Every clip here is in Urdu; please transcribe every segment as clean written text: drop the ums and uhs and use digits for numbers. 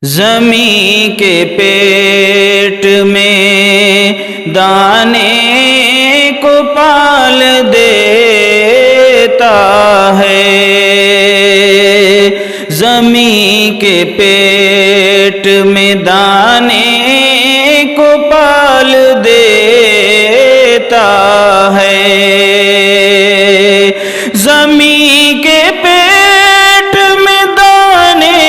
زمین کے پیٹ میں دانے کو پال دیتا ہے، زمین کے پیٹ میں دانے کو پال دیتا ہے، زمین کے پیٹ میں دانے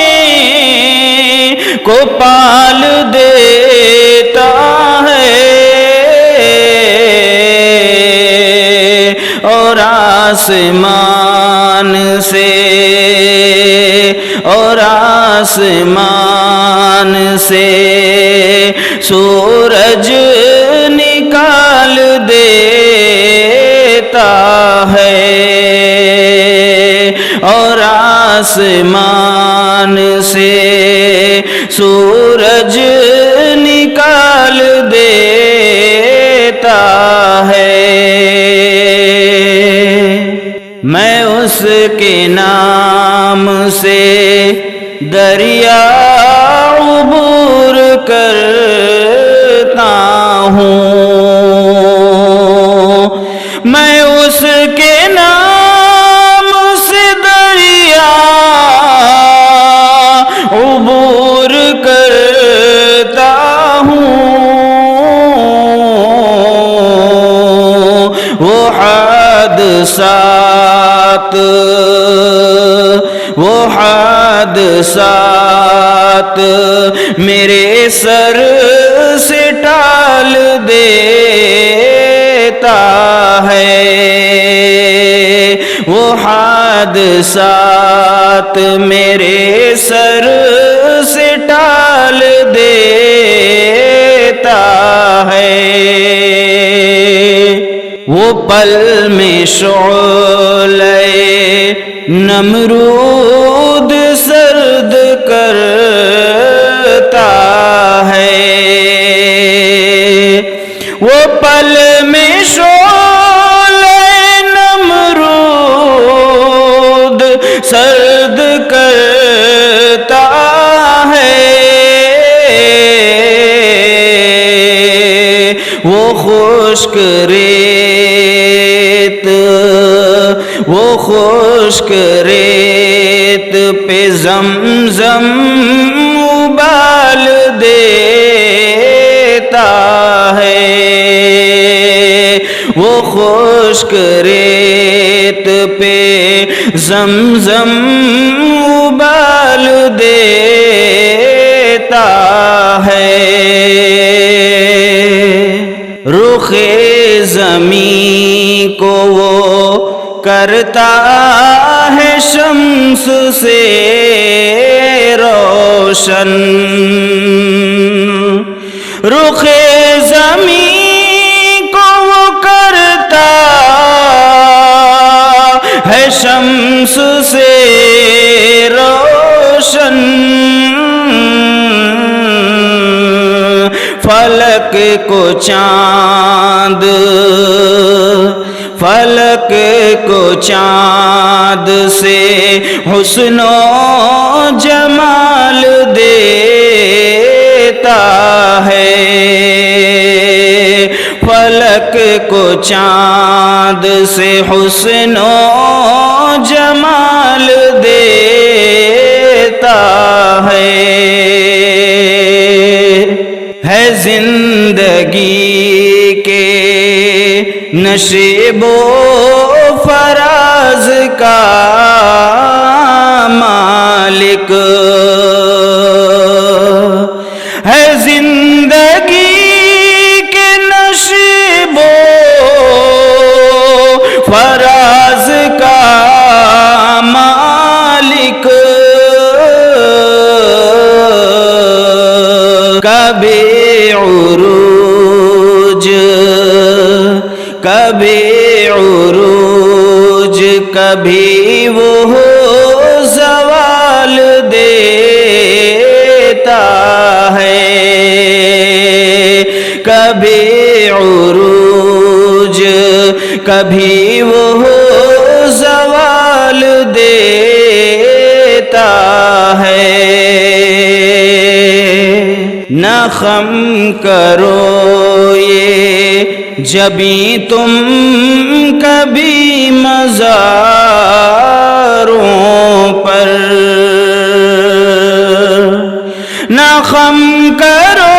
کو پال دیتا ہے، اور آسمان سے سورج نکال دیتا ہے، اور آسمان سے سورج نکال دیتا ہے۔ میں اس کے نام سے دریا عبور کرتا ہوں، میں اس کے نام سے دریا عبور کرتا ہوں، وہ حادثات میرے سر سے ٹال دیتا ہے، وہ حادثات میرے سر سے ٹال دیتا ہے، وہ پل میں شعلہ نمرود سرد کرتا ہے، وہ پل میں شعلہ نمرود سرد کرتا ہے، وہ خشک ریت پہ زمزم ابال دیتا ہے، وہ خشک ریت پہ زمزم ابال دیتا ہے، رخ زمین کو وہ کرتا ہے شمس سے روشن، رخ زمین کو وہ کرتا ہے شمس سے روشن، فلک کو چاند سے حسن و جمال دیتا ہے، فلک کو چاند سے حسن و جمال دیتا ہے زندگی کے نشیب و فراز کا مالک ہے، زندگی کے نشیب و فراز کا مالک، کبھی عروج کبھی وہ زوال دیتا ہے، کبھی عروج کبھی وہ زوال دیتا ہے۔ نہ خم کرو یہ جبھی تم کبھی مزاروں پر، نہ خم کرو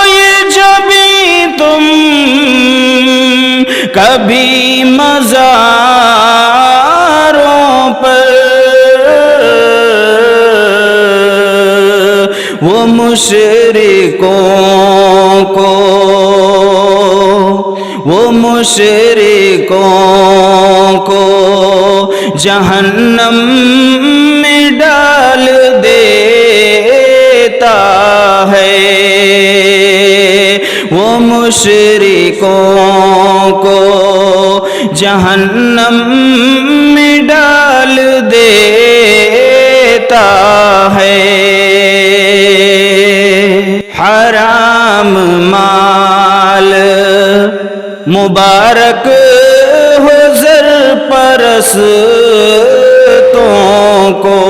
یہ جبھی تم کبھی مزاروں پر، وہ مشرکوں کو جہنم میں ڈال دیتا ہے، وہ مشرکوں کو جہنم میں ڈال دیتا ہے۔ حرام مال مبارک ہو زر پرستوں کو،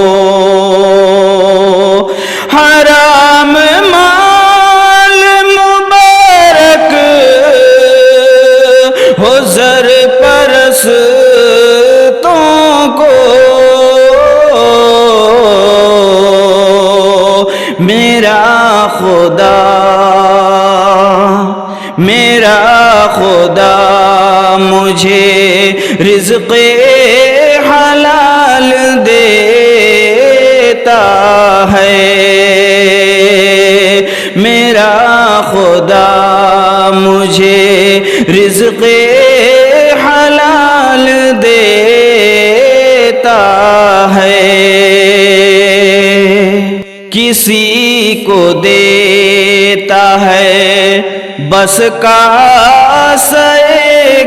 حرام مال مبارک ہو زر پرستوں کو، میرا خدا مجھے رزق حلال دیتا ہے، میرا خدا مجھے رزق حلال دیتا ہے، کسی کو دیتا ہے بس کاسے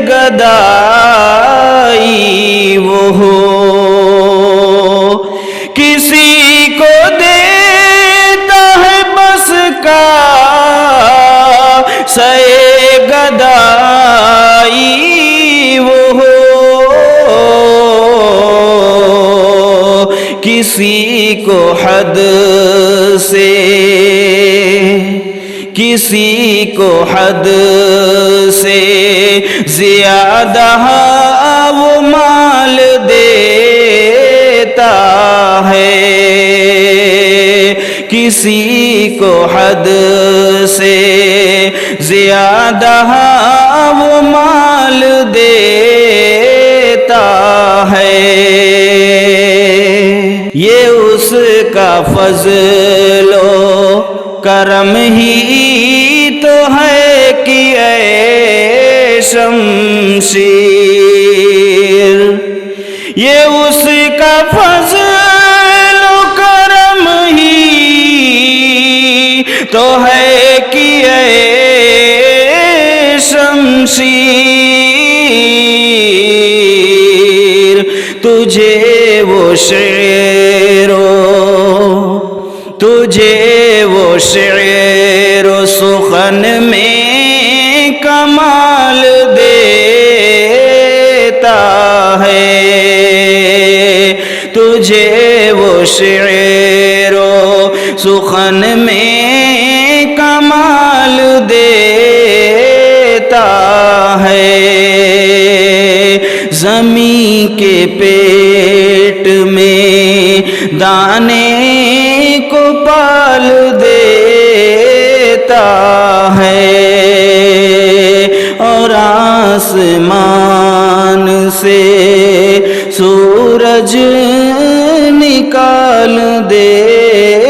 گدائی وہ ہو، کسی کو دیتا ہے بس کاسے گدائی وہ ہو، کسی کو حد سے زیادہ وہ مال دیتا ہے، کسی کو حد سے زیادہ وہ مال دیتا ہے، یہ اس کا فضل و کرم ہی تو ہے کہ اے شمشیر، یہ اس کا فضل و کرم ہی تو ہے کہ اے شمشیر، تجھے وہ شعر و سخن میں کمال دیتا ہے، تجھے وہ شعر و سخن میں کمال دیتا ہے، زمین کے پیٹ میں دانے کو پال دیتا ہے، اور آسمان سے سورج نکال دیتا